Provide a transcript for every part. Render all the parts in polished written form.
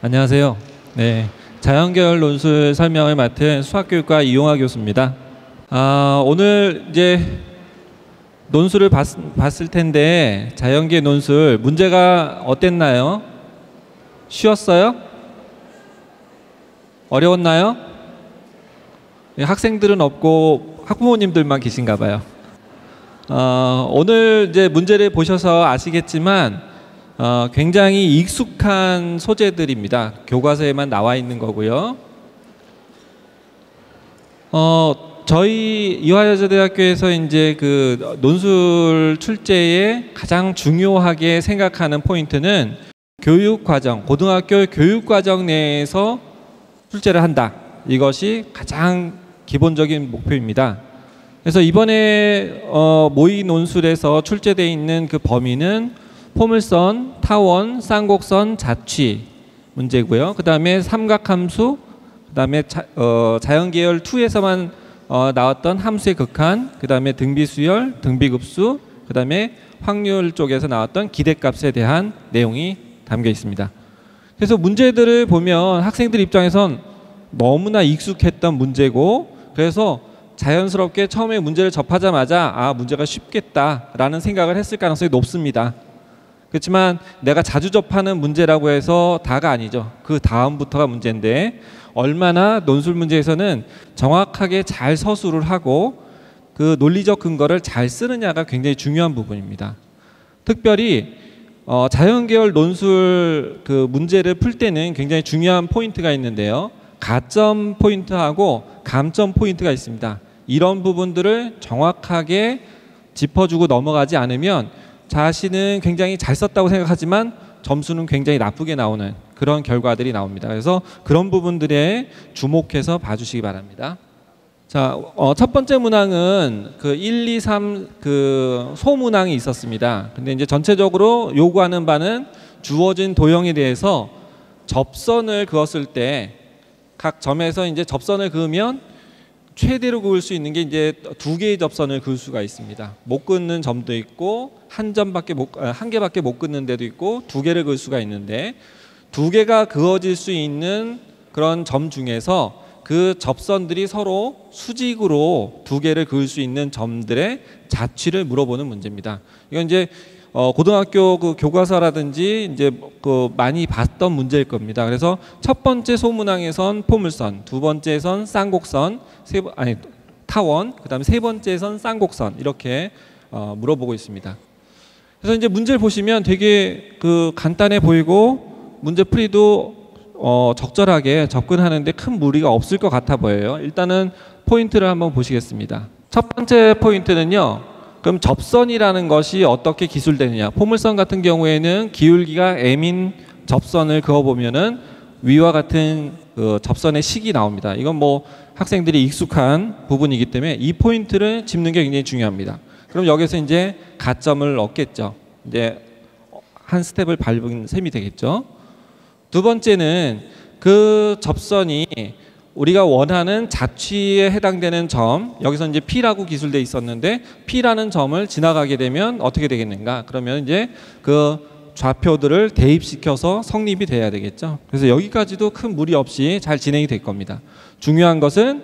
안녕하세요. 네, 자연계열 논술 설명을 맡은 수학교육과 이용하 교수입니다. 오늘 이제 논술을 봤을 텐데 자연계 논술 문제가 어땠나요? 쉬웠어요? 어려웠나요? 네, 학생들은 없고 학부모님들만 계신가 봐요. 오늘 이제 문제를 보셔서 아시겠지만 굉장히 익숙한 소재들입니다. 교과서에만 나와 있는 거고요. 저희 이화여자대학교에서 이제 그 논술 출제에 가장 중요하게 생각하는 포인트는 교육과정, 고등학교 교육과정 내에서 출제를 한다. 이것이 가장 기본적인 목표입니다. 그래서 이번에 모의 논술에서 출제되어 있는 그 범위는 포물선, 타원, 쌍곡선, 자취 문제고요. 그 다음에 삼각함수, 그 다음에 자연계열 2에서만 나왔던 함수의 극한, 그 다음에 등비수열, 등비급수, 그 다음에 확률 쪽에서 나왔던 기대값에 대한 내용이 담겨 있습니다. 그래서 문제들을 보면 학생들 입장에선 너무나 익숙했던 문제고, 그래서 자연스럽게 처음에 문제를 접하자마자 문제가 쉽겠다라는 생각을 했을 가능성이 높습니다. 그렇지만 내가 자주 접하는 문제라고 해서 다가 아니죠. 그 다음부터가 문제인데 얼마나 논술 문제에서는 정확하게 잘 서술을 하고 그 논리적 근거를 잘 쓰느냐가 굉장히 중요한 부분입니다. 특별히 자연계열 논술 그 문제를 풀 때는 굉장히 중요한 포인트가 있는데요. 가점 포인트하고 감점 포인트가 있습니다. 이런 부분들을 정확하게 짚어주고 넘어가지 않으면 자신은 굉장히 잘 썼다고 생각하지만 점수는 굉장히 나쁘게 나오는 그런 결과들이 나옵니다. 그래서 그런 부분들에 주목해서 봐주시기 바랍니다. 자, 첫 번째 문항은 그 1, 2, 3 그 소문항이 있었습니다. 근데 이제 전체적으로 요구하는 바는 주어진 도형에 대해서 접선을 그었을 때 각 점에서 이제 접선을 그으면 최대로 그을 수 있는 게 이제 2개의 접선을 그을 수가 있습니다. 못 긋는 점도 있고 한 개밖에 못 긋는 데도 있고 2개를 그을 수가 있는데 2개가 그어질 수 있는 그런 점 중에서 그 접선들이 서로 수직으로 2개를 그을 수 있는 점들의 자취를 물어보는 문제입니다. 이건 이제 고등학교 그 교과서라든지 이제 그 많이 봤던 문제일 겁니다. 그래서 첫 번째 소문항에선 포물선, 두 번째선 쌍곡선, 타원, 그다음에 세 번째선 쌍곡선 이렇게 물어보고 있습니다. 그래서 이제 문제를 보시면 되게 그 간단해 보이고 문제 풀이도 적절하게 접근하는데 큰 무리가 없을 것 같아 보여요. 일단은 포인트를 한번 보시겠습니다. 첫 번째 포인트는요. 그럼 접선이라는 것이 어떻게 기술되느냐. 포물선 같은 경우에는 기울기가 m인 접선을 그어보면은 위와 같은 그 접선의 식이 나옵니다. 이건 뭐 학생들이 익숙한 부분이기 때문에 이 포인트를 짚는 게 굉장히 중요합니다. 그럼 여기서 이제 가점을 얻겠죠. 이제 한 스텝을 밟은 셈이 되겠죠. 두 번째는 그 접선이 우리가 원하는 자취에 해당되는 점, 여기서 이제 P라고 기술돼 있었는데 P라는 점을 지나가게 되면 어떻게 되겠는가? 그러면 이제 그 좌표들을 대입시켜서 성립이 돼야 되겠죠. 그래서 여기까지도 큰 무리 없이 잘 진행이 될 겁니다. 중요한 것은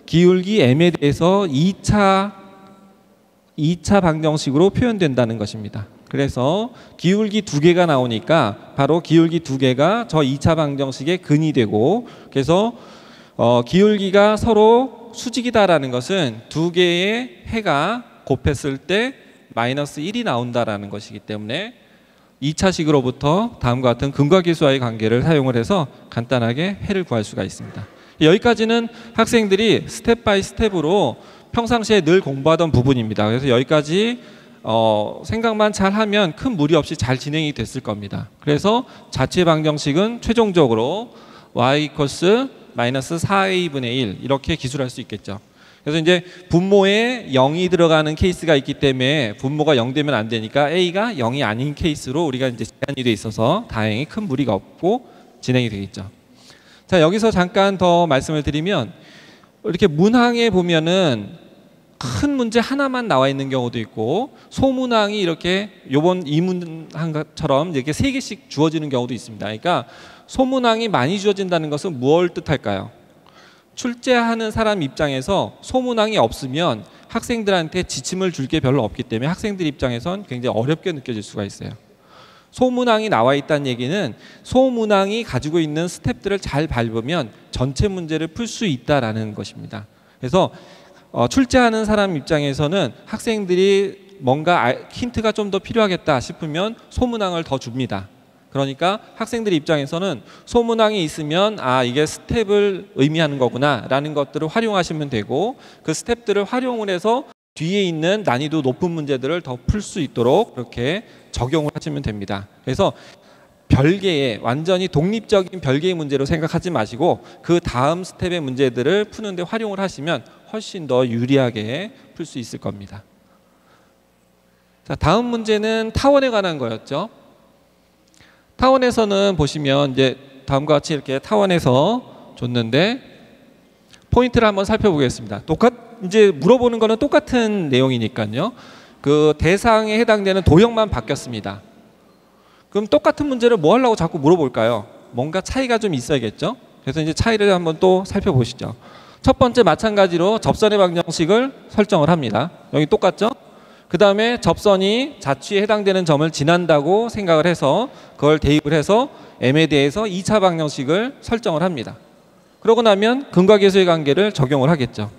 기울기 m에 대해서 2차 방정식으로 표현된다는 것입니다. 그래서 기울기 2개가 나오니까 바로 기울기 2개가 저 2차 방정식의 근이 되고, 그래서 기울기가 서로 수직이다라는 것은 2개의 해가 곱했을 때 마이너스 1이 나온다라는 것이기 때문에 2차식으로부터 다음과 같은 근과 기수와의 관계를 사용을 해서 간단하게 해를 구할 수가 있습니다. 여기까지는 학생들이 스텝 바이 스텝으로 평상시에 늘 공부하던 부분입니다. 그래서 여기까지 생각만 잘 하면 큰 무리 없이 잘 진행이 됐을 겁니다. 그래서 자취 방정식은 최종적으로 y 이퀄스 마이너스 4a분의 1 이렇게 기술할 수 있겠죠. 그래서 이제 분모에 0이 들어가는 케이스가 있기 때문에 분모가 0 되면 안 되니까 a가 0이 아닌 케이스로 우리가 이제 제한이 돼 있어서 다행히 큰 무리가 없고 진행이 되겠죠. 자, 여기서 잠깐 더 말씀을 드리면 이렇게 문항에 보면은 큰 문제 하나만 나와 있는 경우도 있고 소문항이 이렇게 요번 이 문항처럼 이렇게 3개씩 주어지는 경우도 있습니다. 그러니까 소문항이 많이 주어진다는 것은 무엇을 뜻할까요? 출제하는 사람 입장에서 소문항이 없으면 학생들한테 지침을 줄 게 별로 없기 때문에 학생들 입장에선 굉장히 어렵게 느껴질 수가 있어요. 소문항이 나와 있다는 얘기는 소문항이 가지고 있는 스텝들을 잘 밟으면 전체 문제를 풀 수 있다라는 것입니다. 그래서 출제하는 사람 입장에서는 학생들이 뭔가 힌트가 좀 더 필요하겠다 싶으면 소문항을 더 줍니다. 그러니까 학생들 입장에서는 소문항이 있으면 이게 스텝을 의미하는 거구나 라는 것들을 활용하시면 되고, 그 스텝들을 활용을 해서 뒤에 있는 난이도 높은 문제들을 더 풀 수 있도록 그렇게 적용을 하시면 됩니다. 그래서 별개의 완전히 독립적인 별개의 문제로 생각하지 마시고 그 다음 스텝의 문제들을 푸는데 활용을 하시면 훨씬 더 유리하게 풀 수 있을 겁니다. 자, 다음 문제는 타원에 관한 거였죠. 타원에서는 보시면 이제 다음과 같이 이렇게 타원에서 줬는데 포인트를 한번 살펴보겠습니다. 이제 물어보는 거는 똑같은 내용이니까요. 그 대상에 해당되는 도형만 바뀌었습니다. 그럼 똑같은 문제를 뭐 하려고 자꾸 물어볼까요? 뭔가 차이가 좀 있어야겠죠. 그래서 이제 차이를 한번 또 살펴보시죠. 첫 번째 마찬가지로 접선의 방정식을 설정을 합니다. 여기 똑같죠? 그 다음에 접선이 자취에 해당되는 점을 지난다고 생각을 해서 그걸 대입을 해서 m에 대해서 2차 방정식을 설정을 합니다. 그러고 나면 근과 계수의 관계를 적용을 하겠죠.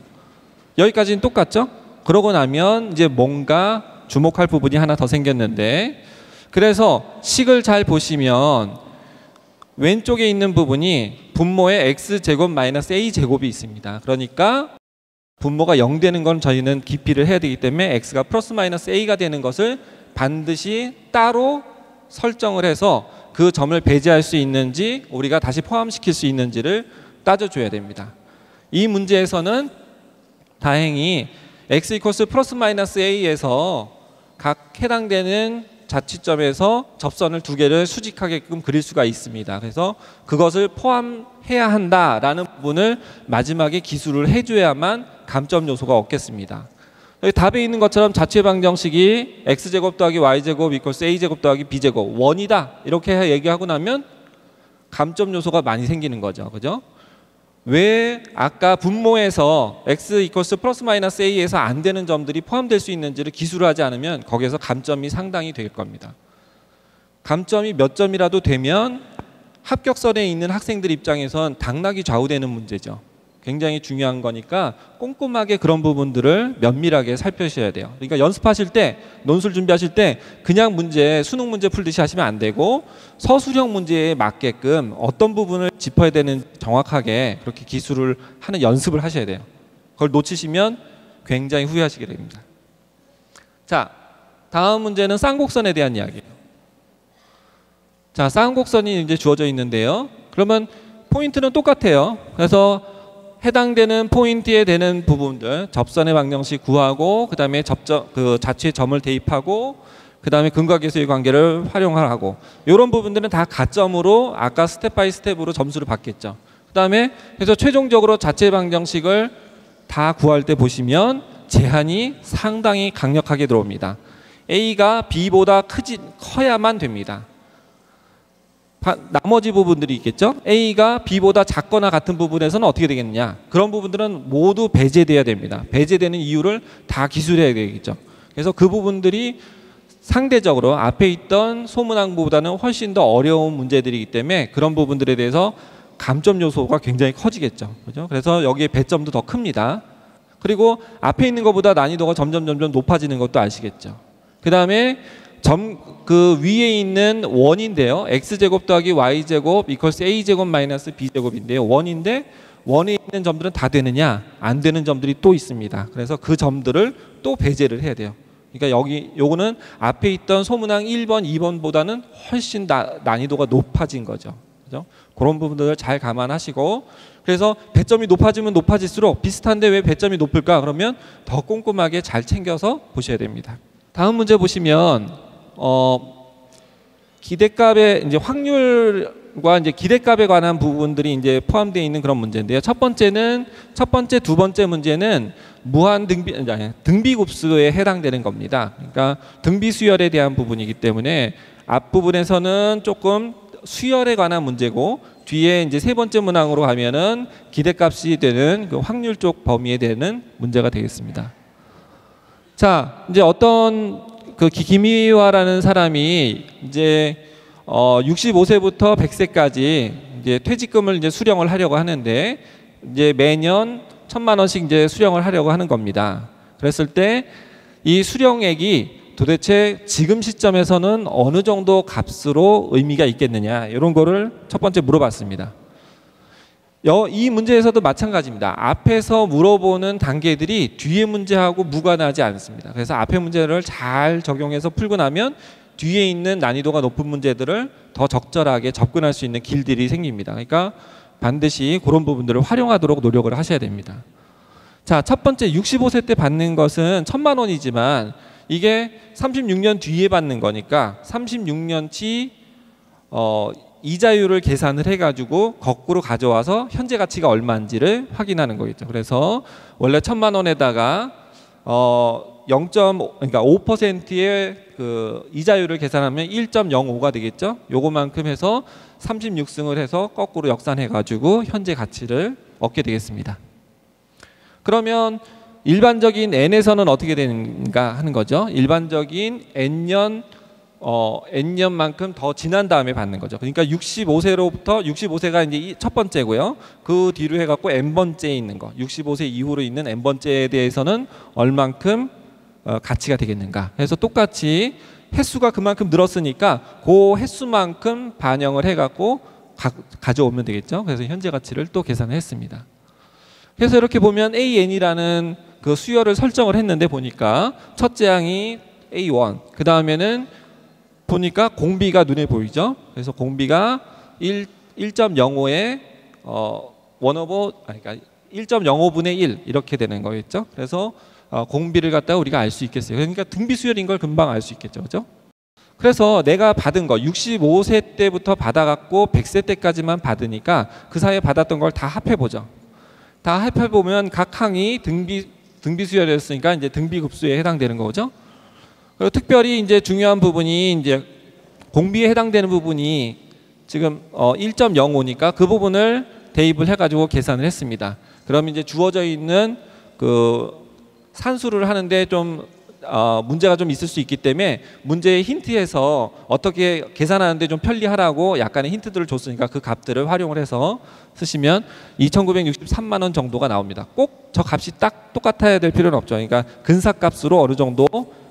여기까지는 똑같죠? 그러고 나면 이제 뭔가 주목할 부분이 하나 더 생겼는데, 그래서 식을 잘 보시면 왼쪽에 있는 부분이 분모에 x제곱 마이너스 a제곱이 있습니다. 그러니까 분모가 0 되는 건 저희는 기피를 해야 되기 때문에 x가 플러스 마이너스 a가 되는 것을 반드시 따로 설정을 해서 그 점을 배제할 수 있는지 우리가 다시 포함시킬 수 있는지를 따져줘야 됩니다. 이 문제에서는 다행히 x 이퀄스 플러스 마이너스 a에서 각 해당되는 자취점에서 접선을 두 개를 수직하게끔 그릴 수가 있습니다. 그래서 그것을 포함해야 한다라는 부분을 마지막에 기술을 해줘야만 감점 요소가 없겠습니다. 여기 답에 있는 것처럼 자취의 방정식이 x제곱 더하기 y제곱 이퀄스 a제곱 더하기 b제곱 원이다 이렇게 얘기하고 나면 감점 요소가 많이 생기는 거죠. 그죠? 왜 아까 분모에서 x 이퀄스 플러스 마이너스 a에서 안 되는 점들이 포함될 수 있는지를 기술을 하지 않으면 거기에서 감점이 상당히 될 겁니다. 감점이 몇 점이라도 되면 합격선에 있는 학생들 입장에선 당락이 좌우되는 문제죠. 굉장히 중요한 거니까 꼼꼼하게 그런 부분들을 면밀하게 살펴셔야 돼요. 그러니까 연습하실 때, 논술 준비하실 때 그냥 문제, 수능 문제 풀듯이 하시면 안 되고 서술형 문제에 맞게끔 어떤 부분을 짚어야 되는 정확하게 그렇게 기술을 하는 연습을 하셔야 돼요. 그걸 놓치시면 굉장히 후회하시게 됩니다. 자, 다음 문제는 쌍곡선에 대한 이야기예요. 자, 쌍곡선이 이제 주어져 있는데요. 그러면 포인트는 똑같아요. 그래서 해당되는 포인트에 되는 부분들 접선의 방정식 구하고 그 다음에 그 자취의 점을 대입하고 그 다음에 근과 계수의 관계를 활용하고 이런 부분들은 다 가점으로 아까 스텝 바이 스텝으로 점수를 받겠죠. 그 다음에 그래서 최종적으로 자취의 방정식을 다 구할 때 보시면 제한이 상당히 강력하게 들어옵니다. A가 B보다 커야만 됩니다. 나머지 부분들이 있겠죠. A가 B보다 작거나 같은 부분에서는 어떻게 되겠느냐, 그런 부분들은 모두 배제돼야 됩니다. 배제되는 이유를 다 기술해야 되겠죠. 그래서 그 부분들이 상대적으로 앞에 있던 소문항보다는 훨씬 더 어려운 문제들이기 때문에 그런 부분들에 대해서 감점 요소가 굉장히 커지겠죠. 그죠? 그래서 여기에 배점도 더 큽니다. 그리고 앞에 있는 것보다 난이도가 점점 높아지는 것도 아시겠죠. 그 다음에 그 위에 있는 원인데요. x제곱 더하기 y제곱 이퀄스 a제곱 마이너스 b제곱인데요. 원인데 원에 있는 점들은 다 되느냐, 안 되는 점들이 또 있습니다. 그래서 그 점들을 또 배제를 해야 돼요. 그러니까 요거는 앞에 있던 소문항 1번, 2번보다는 훨씬 난이도가 높아진 거죠. 그죠? 그런 부분들을 잘 감안하시고, 그래서 배점이 높아지면 높아질수록 비슷한데 왜 배점이 높을까? 그러면 더 꼼꼼하게 잘 챙겨서 보셔야 됩니다. 다음 문제 보시면 기대값의 이제 확률과 이제 기대값에 관한 부분들이 이제 포함되어 있는 그런 문제인데요. 첫 번째, 두 번째 문제는 무한 등비급수에 해당되는 겁니다. 그러니까 등비수열에 대한 부분이기 때문에 앞부분에서는 조금 수열에 관한 문제고, 뒤에 이제 세 번째 문항으로 가면은 기대값이 되는 그 확률 쪽 범위에 대한 문제가 되겠습니다. 자, 이제 어떤 그 김희화라는 사람이 이제 65세부터 100세까지 이제 퇴직금을 이제 수령을 하려고 하는데, 이제 매년 1,000만 원씩 이제 수령을 하려고 하는 겁니다. 그랬을 때 이 수령액이 도대체 지금 시점에서는 어느 정도 값으로 의미가 있겠느냐, 이런 거를 첫 번째 물어봤습니다. 이 문제에서도 마찬가지입니다. 앞에서 물어보는 단계들이 뒤에 문제하고 무관하지 않습니다. 그래서 앞에 문제를 잘 적용해서 풀고 나면 뒤에 있는 난이도가 높은 문제들을 더 적절하게 접근할 수 있는 길들이 생깁니다. 그러니까 반드시 그런 부분들을 활용하도록 노력을 하셔야 됩니다. 자, 첫 번째 65세 때 받는 것은 1,000만 원이지만 이게 36년 뒤에 받는 거니까 36년치 이자율을 계산을 해가지고 거꾸로 가져와서 현재 가치가 얼마인지를 확인하는 거겠죠. 그래서 원래 1,000만 원에다가 0.5, 그러니까 5%의 그 이자율을 계산하면 1.05가 되겠죠. 요거만큼 해서 36승을 해서 거꾸로 역산해가지고 현재 가치를 얻게 되겠습니다. 그러면 일반적인 N에서는 어떻게 되는가 하는 거죠. 일반적인 N년만큼 더 지난 다음에 받는 거죠. 그러니까 65세로부터 65세가 이제 첫 번째고요. 그 뒤로 해갖고 N번째에 있는 거, 65세 이후로 있는 N번째에 대해서는 얼만큼 가치가 되겠는가 해서 똑같이 횟수가 그만큼 늘었으니까 그 횟수만큼 반영을 해갖고 가져오면 되겠죠. 그래서 현재 가치를 또 계산을 했습니다. 그래서 이렇게 보면 AN이라는 그 수열을 설정을 했는데 보니까 첫째 항이 A1, 그 다음에는 보니까 공비가 눈에 보이죠. 그래서 공비가 1.05에 그러니까 1.05분의 1 이렇게 되는 거겠죠. 그래서 공비를 갖다가 우리가 알 수 있겠어요. 그러니까 등비 수열인 걸 금방 알 수 있겠죠, 그렇죠? 그래서 내가 받은 거 65세 때부터 받아갖고 100세 때까지만 받으니까 그 사이에 받았던 걸 다 합해 보죠. 다 합해 보면 각 항이 등비 수열이었으니까 이제 등비급수에 해당되는 거죠. 그리고 특별히 이제 중요한 부분이 이제 공비에 해당되는 부분이 지금 1.05니까 그 부분을 대입을 해가지고 계산을 했습니다. 그럼 이제 주어져 있는 그 산수를 하는데 좀 문제가 좀 있을 수 있기 때문에 문제의 힌트에서 어떻게 계산하는데 좀 편리하라고 약간의 힌트들을 줬으니까 그 값들을 활용을 해서 쓰시면 2,963만 원 정도가 나옵니다. 꼭 저 값이 딱 똑같아야 될 필요는 없죠. 그러니까 근사값으로 어느 정도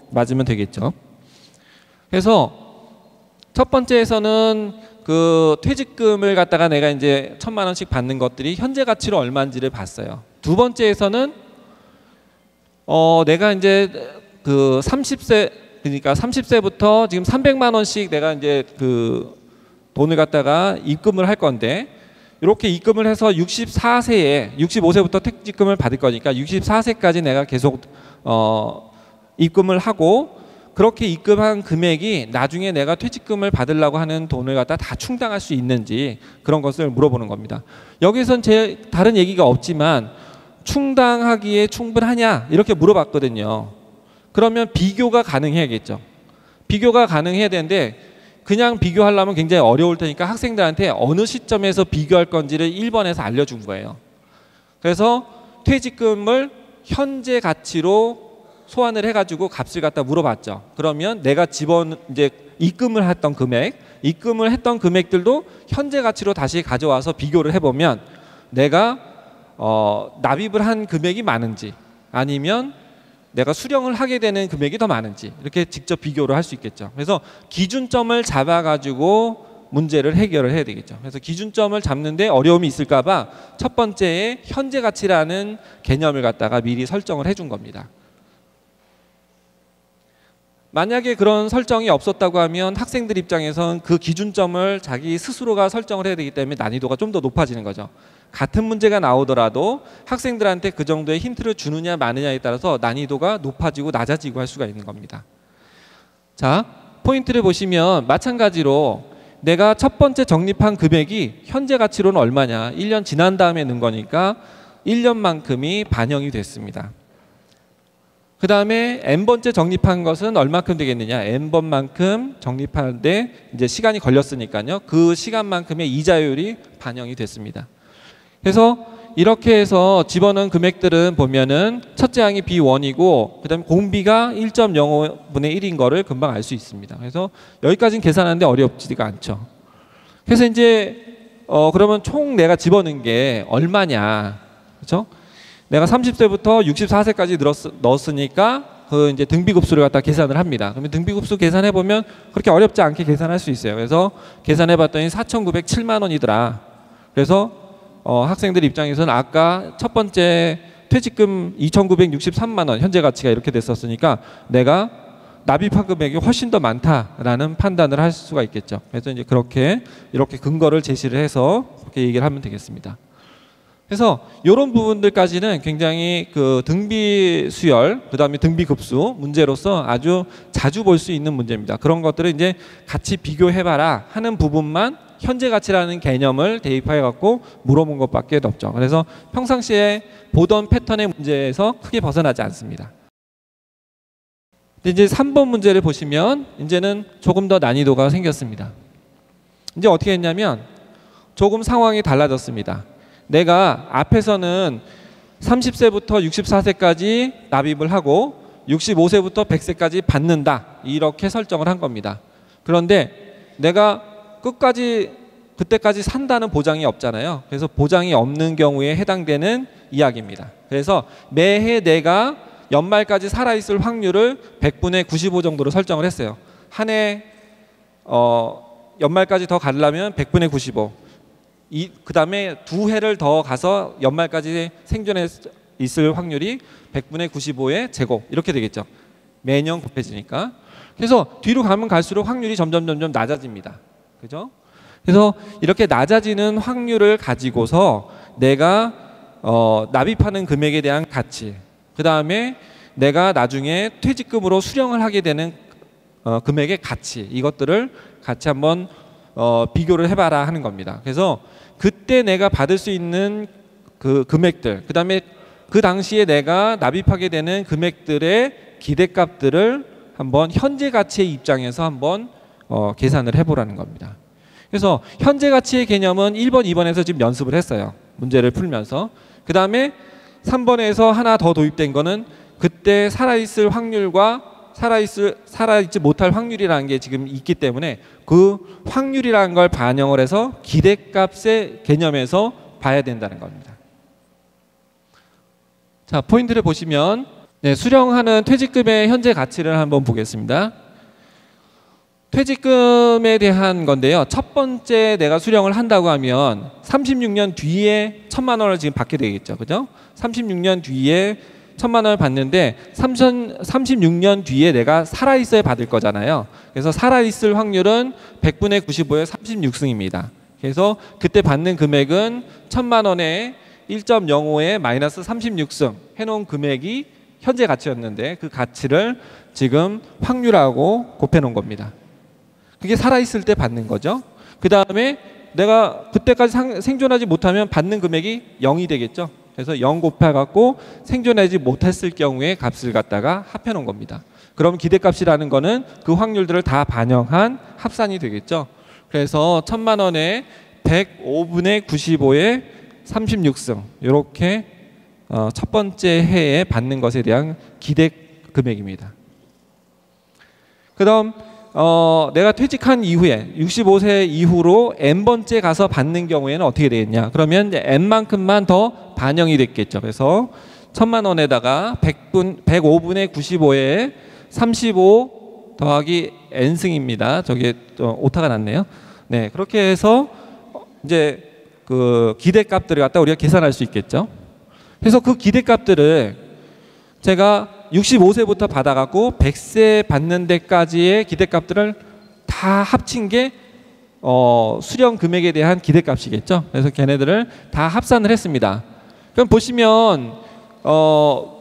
맞으면 되겠죠. 그래서 첫 번째에서는 그 퇴직금을 갖다가 내가 이제 1,000만 원씩 받는 것들이 현재 가치로 얼마인지를 봤어요. 두 번째에서는 내가 이제 그 30세, 그러니까 30세부터 지금 300만 원씩 내가 이제 그 돈을 갖다가 입금을 할 건데, 이렇게 입금을 해서 64세에 65세부터 퇴직금을 받을 거니까 64세까지 내가 계속 입금을 하고, 그렇게 입금한 금액이 나중에 내가 퇴직금을 받으려고 하는 돈을 갖다 다 충당할 수 있는지 그런 것을 물어보는 겁니다. 여기선 다른 얘기가 없지만 충당하기에 충분하냐 이렇게 물어봤거든요. 그러면 비교가 가능해야겠죠. 비교가 가능해야 되는데 그냥 비교하려면 굉장히 어려울 테니까 학생들한테 어느 시점에서 비교할 건지를 1번에서 알려준 거예요. 그래서 퇴직금을 현재 가치로 소환을 해가지고 값을 갖다 물어봤죠. 그러면 내가 이제 입금을 했던 금액들도 현재 가치로 다시 가져와서 비교를 해보면 내가 납입을 한 금액이 많은지 아니면 내가 수령을 하게 되는 금액이 더 많은지 이렇게 직접 비교를 할 수 있겠죠. 그래서 기준점을 잡아가지고 문제를 해결을 해야 되겠죠. 그래서 기준점을 잡는데 어려움이 있을까 봐 첫 번째에 현재 가치라는 개념을 갖다가 미리 설정을 해준 겁니다. 만약에 그런 설정이 없었다고 하면 학생들 입장에선 그 기준점을 자기 스스로가 설정을 해야 되기 때문에 난이도가 좀 더 높아지는 거죠. 같은 문제가 나오더라도 학생들한테 그 정도의 힌트를 주느냐 마느냐에 따라서 난이도가 높아지고 낮아지고 할 수가 있는 겁니다. 자, 포인트를 보시면 마찬가지로 내가 첫 번째 적립한 금액이 현재 가치로는 얼마냐, 1년 지난 다음에 넣은 거니까 1년만큼이 반영이 됐습니다. 그 다음에 n번째 적립한 것은 얼마큼 되겠느냐. n번만큼 적립하는데 이제 시간이 걸렸으니까요. 그 시간만큼의 이자율이 반영이 됐습니다. 그래서 이렇게 해서 집어넣은 금액들은 보면은 첫째 항이 B1이고 그 다음에 공비가 1.05분의 1인 거를 금방 알 수 있습니다. 그래서 여기까지는 계산하는데 어렵지가 않죠. 그래서 이제 그러면 총 내가 집어넣은 게 얼마냐. 그렇죠? 내가 30세부터 64세까지 넣었으니까 그 이제 등비급수를 갖다 계산을 합니다. 그러면 등비급수 계산해 보면 그렇게 어렵지 않게 계산할 수 있어요. 그래서 계산해 봤더니 4,907만 원이더라. 그래서 학생들 입장에서는 아까 첫 번째 퇴직금 2,963만 원 현재 가치가 이렇게 됐었으니까 내가 납입한 금액이 훨씬 더 많다라는 판단을 할 수가 있겠죠. 그래서 이제 이렇게 근거를 제시를 해서 그렇게 얘기를 하면 되겠습니다. 그래서 이런 부분들까지는 굉장히 그 등비 수열, 그 다음에 등비 급수 문제로서 아주 자주 볼 수 있는 문제입니다. 그런 것들을 이제 같이 비교해봐라 하는 부분만 현재 가치라는 개념을 대입해 갖고 물어본 것밖에 없죠. 그래서 평상시에 보던 패턴의 문제에서 크게 벗어나지 않습니다. 이제 3번 문제를 보시면 이제는 조금 더 난이도가 생겼습니다. 이제 어떻게 했냐면 조금 상황이 달라졌습니다. 내가 앞에서는 30세부터 64세까지 납입을 하고 65세부터 100세까지 받는다 이렇게 설정을 한 겁니다. 그런데 내가 끝까지 그때까지 산다는 보장이 없잖아요. 그래서 보장이 없는 경우에 해당되는 이야기입니다. 그래서 매해 내가 연말까지 살아있을 확률을 100분의 95 정도로 설정을 했어요. 한 해 연말까지 더 가려면 100분의 95. 그 다음에 두 해를 더 가서 연말까지 생존해 있을 확률이 100분의 95의 제곱 이렇게 되겠죠. 매년 곱해지니까. 그래서 뒤로 가면 갈수록 확률이 점점 낮아집니다. 그죠? 그래서 이렇게 낮아지는 확률을 가지고서 내가 납입하는 금액에 대한 가치, 그 다음에 내가 나중에 퇴직금으로 수령을 하게 되는 금액의 가치, 이것들을 같이 한번 비교를 해봐라 하는 겁니다. 그래서 그때 내가 받을 수 있는 그 금액들, 그 다음에 그 당시에 내가 납입하게 되는 금액들의 기대값들을 한번 현재 가치의 입장에서 한번 계산을 해보라는 겁니다. 그래서 현재 가치의 개념은 1번, 2번에서 지금 연습을 했어요. 문제를 풀면서. 그 다음에 3번에서 하나 더 도입된 거는 그때 살아있을 확률과 살아있지 못할 확률이라는 게 지금 있기 때문에 그 확률이라는 걸 반영을 해서 기대값의 개념에서 봐야 된다는 겁니다. 자, 포인트를 보시면 수령하는 퇴직금의 현재 가치를 한번 보겠습니다. 퇴직금에 대한 건데요. 첫 번째 내가 수령을 한다고 하면 36년 뒤에 1,000만 원을 지금 받게 되겠죠. 그죠? 36년 뒤에 1,000만 원을 받는데 36년 뒤에 내가 살아있어야 받을 거잖아요. 그래서 살아있을 확률은 100분의 95의 36승입니다. 그래서 그때 받는 금액은 1,000만 원에 1.05에 마이너스 36승 해놓은 금액이 현재 가치였는데 그 가치를 지금 확률하고 곱해놓은 겁니다. 그게 살아있을 때 받는 거죠. 그 다음에 내가 그때까지 생존하지 못하면 받는 금액이 0이 되겠죠. 그래서 0 곱해갖고 생존하지 못했을 경우에 값을 갖다가 합해 놓은 겁니다. 그럼 기대값이라는 거는 그 확률들을 다 반영한 합산이 되겠죠. 그래서 1,000만 원에 105분의 95의 36승 이렇게 첫 번째 해에 받는 것에 대한 기대 금액입니다. 그 다음 내가 퇴직한 이후에 65세 이후로 n번째 가서 받는 경우에는 어떻게 되겠냐. 그러면 이제 n만큼만 더 반영이 됐겠죠. 그래서 1,000만 원에다가 105분의 95에 35 더하기 n승입니다. 저게 오타가 났네요. 네, 그렇게 해서 이제 그 기대값들을 갖다 우리가 계산할 수 있겠죠. 그래서 그 기대값들을 제가 65세부터 받아갖고 100세 받는 데까지의 기대값들을 다 합친 게 수령 금액에 대한 기대값이겠죠. 그래서 걔네들을 다 합산을 했습니다. 그럼 보시면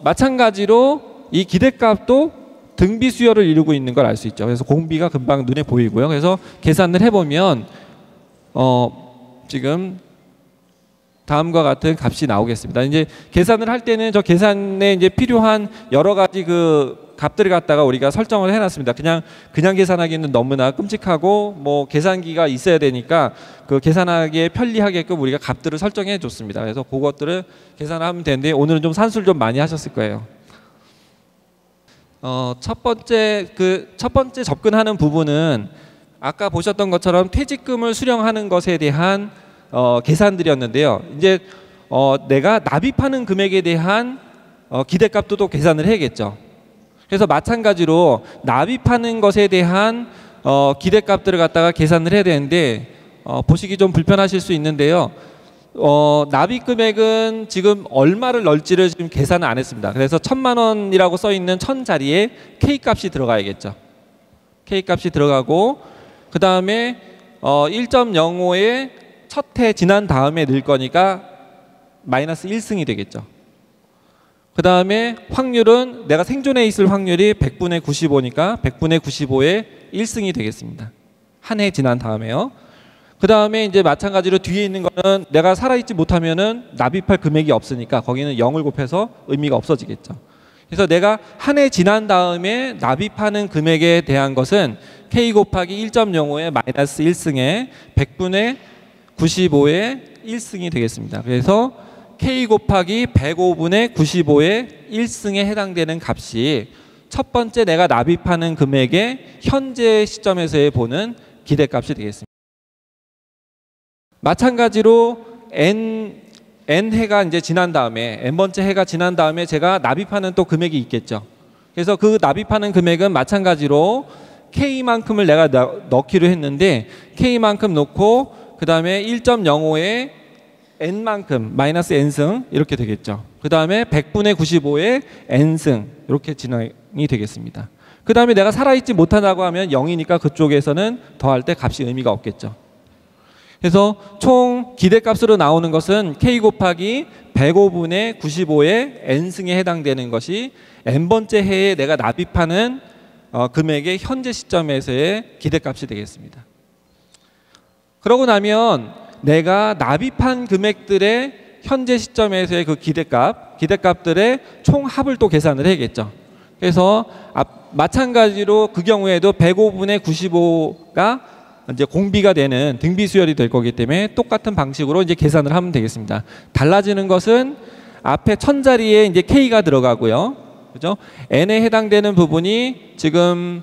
마찬가지로 이 기대값도 등비 수열을 이루고 있는 걸 알 수 있죠. 그래서 공비가 금방 눈에 보이고요. 그래서 계산을 해보면 지금 다음과 같은 값이 나오겠습니다. 이제 계산을 할 때는 저 계산에 이제 필요한 여러 가지 그 값들을 갖다가 우리가 설정을 해놨습니다. 그냥 계산하기는 너무나 끔찍하고 뭐 계산기가 있어야 되니까 그 계산하기에 편리하게끔 우리가 값들을 설정해 줬습니다. 그래서 그것들을 계산하면 되는데 오늘은 좀 산수를 좀 많이 하셨을 거예요. 첫 번째 접근하는 부분은 아까 보셨던 것처럼 퇴직금을 수령하는 것에 대한 계산들이었는데요. 이제 내가 납입하는 금액에 대한 기대값도 또 계산을 해야겠죠. 그래서 마찬가지로 납입하는 것에 대한 기대값들을 갖다가 계산을 해야 되는데 보시기 좀 불편하실 수 있는데요. 납입 금액은 지금 얼마를 넣을지를 지금 계산을 안 했습니다. 그래서 1,000만 원이라고 써 있는 1000 자리에 K 값이 들어가야겠죠. K 값이 들어가고 그 다음에 1.05에 첫 해 지난 다음에 넣을 거니까 마이너스 1승이 되겠죠. 그 다음에 확률은 내가 생존해 있을 확률이 100분의 95니까 100분의 95에 1승이 되겠습니다. 한 해 지난 다음에요. 그 다음에 이제 마찬가지로 뒤에 있는 거는 내가 살아있지 못하면은 납입할 금액이 없으니까 거기는 0을 곱해서 의미가 없어지겠죠. 그래서 내가 한 해 지난 다음에 납입하는 금액에 대한 것은 K 곱하기 1.05에 마이너스 1승에 100분의 95에 1승이 되겠습니다. 그래서 K 곱하기 105분의 95에 1승에 해당되는 값이 첫 번째 내가 납입하는 금액의 현재 시점에서의 보는 기대값이 되겠습니다. 마찬가지로 n 해가 이제 지난 다음에 n번째 해가 지난 다음에 제가 납입하는 또 금액이 있겠죠. 그래서 그 납입하는 금액은 마찬가지로 K만큼을 내가 넣기로 했는데 K만큼 넣고 그 다음에 1.05에 n만큼 마이너스 n승 이렇게 되겠죠. 그 다음에 100분의 95에 n승 이렇게 진행이 되겠습니다. 그 다음에 내가 살아있지 못하다고 하면 0이니까 그쪽에서는 더할 때 값이 의미가 없겠죠. 그래서 총 기대값으로 나오는 것은 K 곱하기 105분의 95의 n승에 해당되는 것이 n번째 해에 내가 납입하는 금액의 현재 시점에서의 기대값이 되겠습니다. 그러고 나면 내가 납입한 금액들의 현재 시점에서의 그 기대값들의 총합을 또 계산을 해야겠죠. 그래서 마찬가지로 그 경우에도 105분의 95가 이제 공비가 되는 등비 수열이 될 거기 때문에 똑같은 방식으로 이제 계산을 하면 되겠습니다. 달라지는 것은 앞에 1000 자리에 이제 K가 들어가고요. 그죠? N에 해당되는 부분이 지금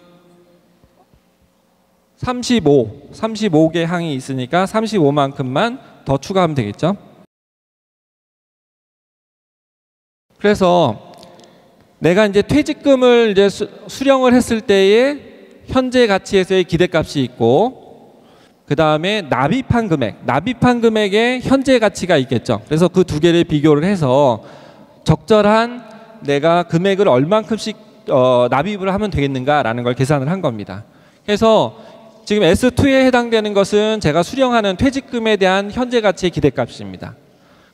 35개 항이 있으니까 35만큼만 더 추가하면 되겠죠. 그래서 내가 이제 퇴직금을 이제 수령을 했을 때의 현재 가치에서의 기대값이 있고 그 다음에 납입한 금액의 현재 가치가 있겠죠. 그래서 그 두 개를 비교를 해서 적절한 내가 금액을 얼만큼씩 납입을 하면 되겠는가라는 걸 계산을 한 겁니다. 그래서 지금 S2에 해당되는 것은 제가 수령하는 퇴직금에 대한 현재 가치의 기대값입니다.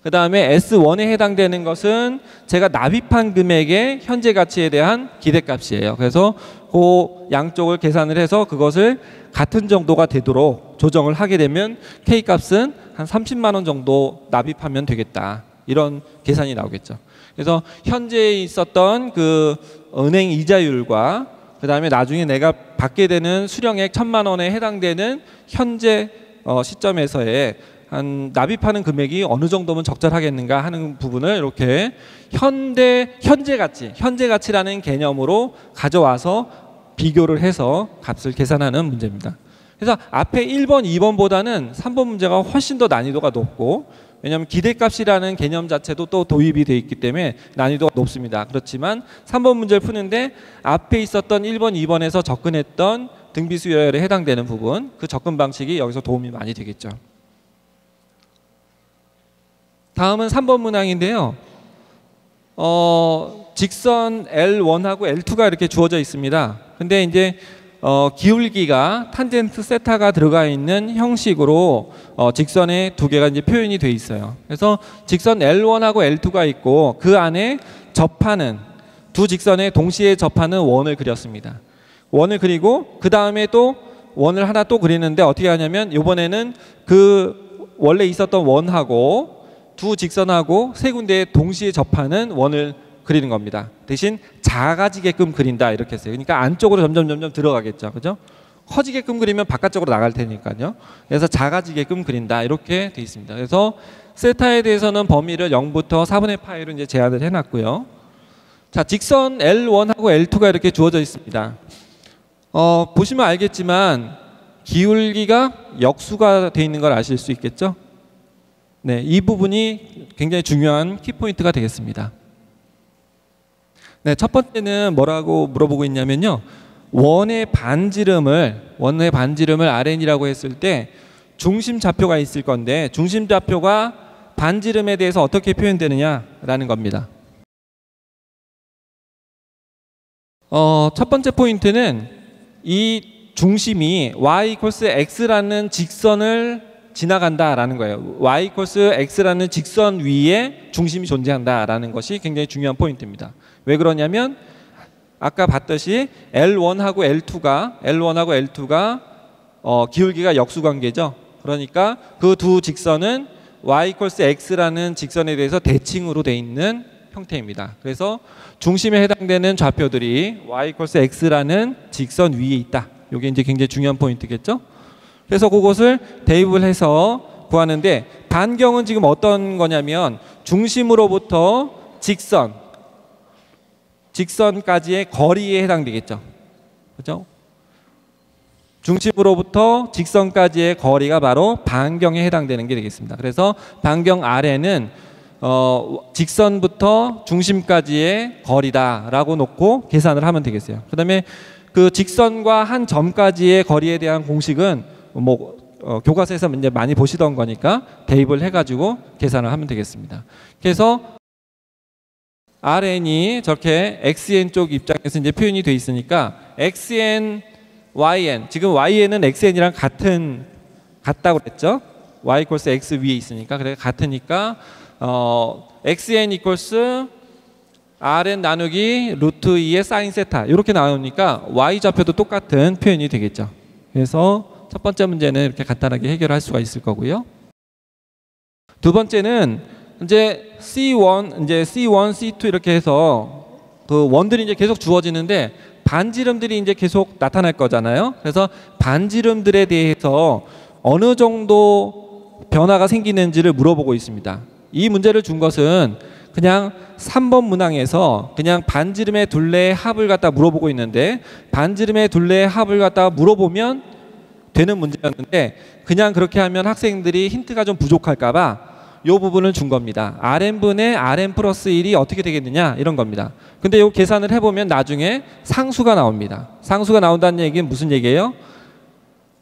그 다음에 S1에 해당되는 것은 제가 납입한 금액의 현재 가치에 대한 기대값이에요. 그래서 그 양쪽을 계산을 해서 그것을 같은 정도가 되도록 조정을 하게 되면 K값은 한 30만 원 정도 납입하면 되겠다. 이런 계산이 나오겠죠. 그래서 현재 있었던 그 은행 이자율과 그 다음에 나중에 내가 받게 되는 수령액 1000만 원에 해당되는 현재 시점에서의 한 납입하는 금액이 어느 정도면 적절하겠는가 하는 부분을 이렇게 현재 가치라는 개념으로 가져와서 비교를 해서 값을 계산하는 문제입니다. 그래서 앞에 1번, 2번보다는 3번 문제가 훨씬 더 난이도가 높고 왜냐하면 기대값이라는 개념 자체도 또 도입이 되어 있기 때문에 난이도가 높습니다. 그렇지만 3번 문제를 푸는데 앞에 있었던 1번, 2번에서 접근했던 등비수열에 해당되는 부분 그 접근 방식이 여기서 도움이 많이 되겠죠. 다음은 3번 문항인데요. 직선 L1하고 L2가 이렇게 주어져 있습니다. 근데 이제 기울기가 탄젠트 세타가 들어가 있는 형식으로 직선의 두 개가 이제 표현이 돼 있어요. 그래서 직선 L1하고 L2가 있고 그 안에 접하는 두 직선에 동시에 접하는 원을 그렸습니다. 원을 그리고 그 다음에 또 원을 하나 또 그리는데 어떻게 하냐면 이번에는 그 원래 있었던 원하고 두 직선하고 세 군데에 동시에 접하는 원을 그리는 겁니다. 대신 작아지게끔 그린다 이렇게 했어요. 그러니까 안쪽으로 점점 들어가겠죠. 그죠? 커지게끔 그리면 바깥쪽으로 나갈 테니까요. 그래서 작아지게끔 그린다 이렇게 돼 있습니다. 그래서 세타에 대해서는 범위를 0부터 4분의 파이로 이제 제한을 해놨고요. 자, 직선 L1하고 L2가 이렇게 주어져 있습니다. 보시면 알겠지만 기울기가 역수가 돼 있는 걸 아실 수 있겠죠? 네, 이 부분이 굉장히 중요한 키포인트가 되겠습니다. 네, 첫 번째는 뭐라고 물어보고 있냐면요. 원의 반지름을 Rn이라고 했을 때 중심 좌표가 있을 건데 중심 좌표가 반지름에 대해서 어떻게 표현되느냐라는 겁니다. 첫 번째 포인트는 이 중심이 y=x라는 직선을 지나간다라는 거예요. y=x라는 직선 위에 중심이 존재한다라는 것이 굉장히 중요한 포인트입니다. 왜 그러냐면 아까 봤듯이 L1하고 L2가 기울기가 역수관계죠. 그러니까 그 두 직선은 y=x라는 직선에 대해서 대칭으로 돼 있는 형태입니다. 그래서 중심에 해당되는 좌표들이 y=x라는 직선 위에 있다. 이게 이제 굉장히 중요한 포인트겠죠. 그래서 그것을 대입을 해서 구하는데 반경은 지금 어떤 거냐면 중심으로부터 직선까지의 거리에 해당되겠죠. 그렇죠? 중심으로부터 직선까지의 거리가 바로 반경에 해당되는 게 되겠습니다. 그래서 반경 Rn은 직선부터 중심까지의 거리다라고 놓고 계산을 하면 되겠어요. 그다음에 그 직선과 한 점까지의 거리에 대한 공식은 교과서에서 이제 많이 보시던 거니까 대입을 해가지고 계산을 하면 되겠습니다. 그래서 Rn이 저렇게 xn 쪽 입장에서 이제 표현이 돼 있으니까 xn, yn 지금yn은 xn이랑 같다고 그랬죠. y=x 위에 있으니까 그래 같으니까 xn = Rn 나누기 루트 2의 사인 세타 이렇게 나오니까 y 좌표도 똑같은 표현이 되겠죠. 그래서 첫 번째 문제는 이렇게 간단하게 해결할 수가 있을 거고요. 두 번째는 이제 C1, C2 이렇게 해서 그 원들이 이제 계속 주어지는데 반지름들이 이제 계속 나타날 거잖아요. 그래서 반지름들에 대해서 어느 정도 변화가 생기는지를 물어보고 있습니다. 이 문제를 준 것은 그냥 3번 문항에서 그냥 반지름의 둘레의 합을 갖다 물어보고 있는데 반지름의 둘레의 합을 갖다 물어보면 되는 문제였는데 그냥 그렇게 하면 학생들이 힌트가 좀 부족할까 봐 이 부분을 준 겁니다. Rn분의 Rn 플러스 1이 어떻게 되겠느냐 이런 겁니다. 근데 이 계산을 해보면 나중에 상수가 나옵니다. 상수가 나온다는 얘기는 무슨 얘기예요?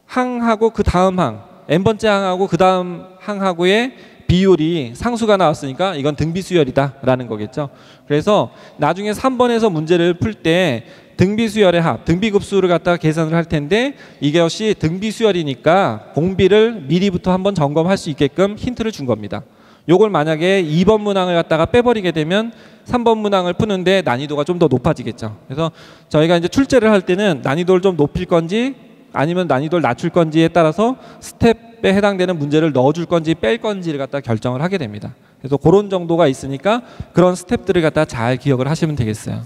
항하고 그 다음 항, n번째 항하고 그 다음 항하고의 비율이 상수가 나왔으니까 이건 등비수열이다 라는 거겠죠. 그래서 나중에 3번에서 문제를 풀 때 등비수열의 합, 등비급수를 갖다가 계산을 할 텐데 이것이 등비수열이니까 공비를 미리부터 한번 점검할 수 있게끔 힌트를 준 겁니다. 요걸 만약에 2번 문항을 갖다가 빼버리게 되면 3번 문항을 푸는데 난이도가 좀 더 높아지겠죠. 그래서 저희가 이제 출제를 할 때는 난이도를 좀 높일 건지 아니면 난이도를 낮출 건지에 따라서 스텝에 해당되는 문제를 넣어줄 건지 뺄 건지를 갖다 결정을 하게 됩니다. 그래서 그런 정도가 있으니까 그런 스텝들을 갖다 잘 기억을 하시면 되겠어요.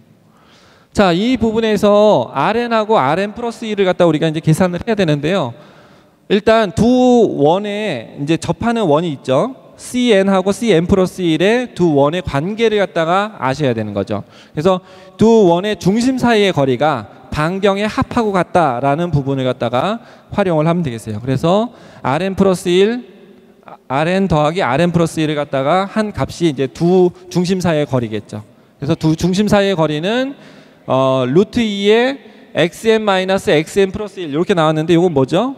자, 이 부분에서 Rn하고 Rn 플러스 1을 갖다 우리가 이제 계산을 해야 되는데요. 일단 두 원에 이제 접하는 원이 있죠. Cn하고 Cn 플러스 1의 두 원의 관계를 갖다가 아셔야 되는 거죠. 그래서 두 원의 중심 사이의 거리가 반경에 합하고 같다라는 부분을 갖다가 활용을 하면 되겠어요. 그래서 Rn 플러스 1, Rn 더하기 Rn 플러스 1을 갖다가 한 값이 이제 두 중심 사이의 거리겠죠. 그래서 두 중심 사이의 거리는 루트 2의 xn 마이너스 xn 플러스 1 이렇게 나왔는데 이건 뭐죠?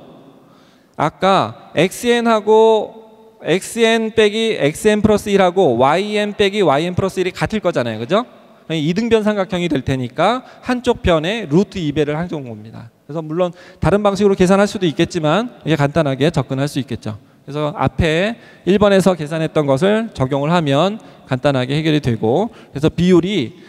아까 xn하고 xn 빼기 xn 플러스 1하고 yn 빼기 yn 플러스 1이 같을 거잖아요. 그죠? 이등변 삼각형이 될 테니까 한쪽 편에 루트 2배를 한 겁니다. 그래서 물론 다른 방식으로 계산할 수도 있겠지만 이게 간단하게 접근할 수 있겠죠. 그래서 앞에 1번에서 계산했던 것을 적용을 하면 간단하게 해결이 되고 그래서 비율이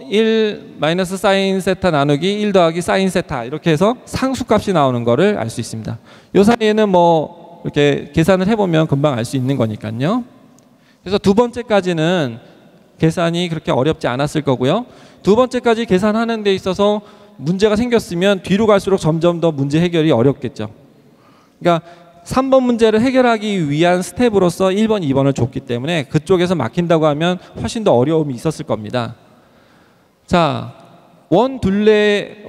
1 마이너스 사인 세타 나누기 1 더하기 사인 세타 이렇게 해서 상수값이 나오는 거를 알 수 있습니다. 이 사이에는 뭐 이렇게 계산을 해보면 금방 알 수 있는 거니까요. 그래서 두 번째까지는 계산이 그렇게 어렵지 않았을 거고요. 두 번째까지 계산하는 데 있어서 문제가 생겼으면 뒤로 갈수록 점점 더 문제 해결이 어렵겠죠. 그러니까 3번 문제를 해결하기 위한 스텝으로서 1번, 2번을 줬기 때문에 그쪽에서 막힌다고 하면 훨씬 더 어려움이 있었을 겁니다. 자,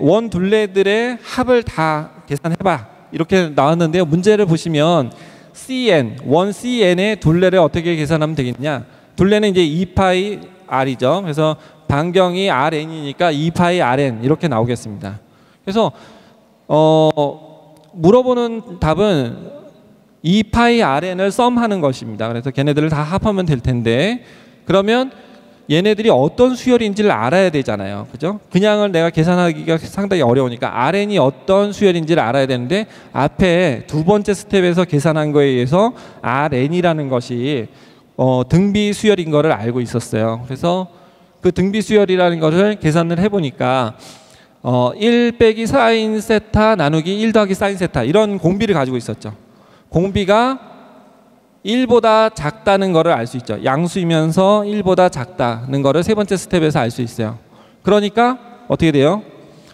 원둘레들의 합을 다 계산해봐. 이렇게 나왔는데요. 문제를 보시면 CN, 원 CN의 둘레를 어떻게 계산하면 되겠냐. 둘레는 이제 2파이 R이죠. 그래서 반경이 RN이니까 2파이 RN 이렇게 나오겠습니다. 그래서 물어보는 답은 2파이 RN을 썸하는 것입니다. 그래서 걔네들을 다 합하면 될 텐데 그러면 얘네들이 어떤 수열인지를 알아야 되잖아요. 그죠? 그냥을 내가 계산하기가 상당히 어려우니까 RN이 어떤 수열인지를 알아야 되는데 앞에 두 번째 스텝에서 계산한 거에 의해서 RN이라는 것이 등비 수열인 거를 알고 있었어요. 그래서 그 등비 수열이라는 것을 계산을 해보니까 1 빼기 사인 세타 나누기 1 더하기 사인 세타 이런 공비를 가지고 있었죠. 공비가 1보다 작다는 거를 알 수 있죠. 양수이면서 1보다 작다는 거를 세 번째 스텝에서 알 수 있어요. 그러니까 어떻게 돼요?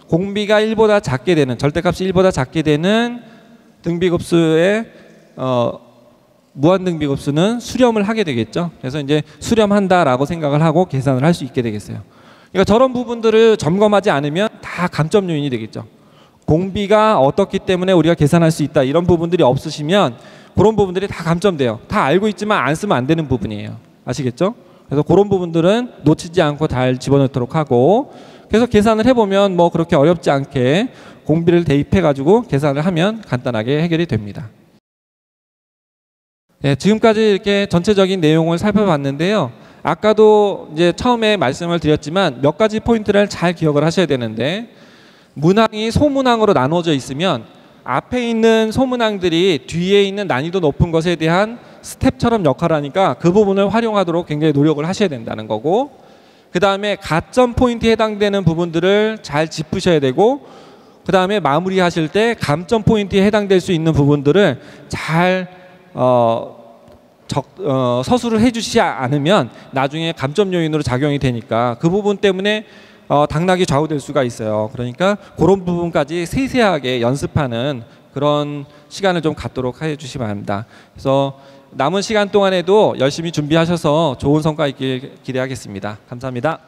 공비가 1보다 작게 되는, 절대값이 1보다 작게 되는 등비급수의 무한등비급수는 수렴을 하게 되겠죠. 그래서 이제 수렴한다라고 생각을 하고 계산을 할 수 있게 되겠어요. 그러니까 저런 부분들을 점검하지 않으면 다 감점 요인이 되겠죠. 공비가 어떻기 때문에 우리가 계산할 수 있다 이런 부분들이 없으시면 그런 부분들이 다 감점돼요. 다 알고 있지만 안 쓰면 안 되는 부분이에요. 아시겠죠? 그래서 그런 부분들은 놓치지 않고 잘 집어넣도록 하고 그래서 계산을 해보면 뭐 그렇게 어렵지 않게 공비를 대입해 가지고 계산을 하면 간단하게 해결이 됩니다. 네, 지금까지 이렇게 전체적인 내용을 살펴봤는데요. 아까도 이제 처음에 말씀을 드렸지만 몇 가지 포인트를 잘 기억을 하셔야 되는데 문항이 소문항으로 나눠져 있으면 앞에 있는 소문항들이 뒤에 있는 난이도 높은 것에 대한 스텝처럼 역할하니까 그 부분을 활용하도록 굉장히 노력을 하셔야 된다는 거고 그 다음에 가점 포인트에 해당되는 부분들을 잘 짚으셔야 되고 그 다음에 마무리하실 때 감점 포인트에 해당될 수 있는 부분들을 잘 서술을 해주시지 않으면 나중에 감점 요인으로 작용이 되니까 그 부분 때문에 당락이 좌우될 수가 있어요. 그러니까 그런 부분까지 세세하게 연습하는 그런 시간을 좀 갖도록 해주시기 바랍니다. 그래서 남은 시간 동안에도 열심히 준비하셔서 좋은 성과 있길 기대하겠습니다. 감사합니다.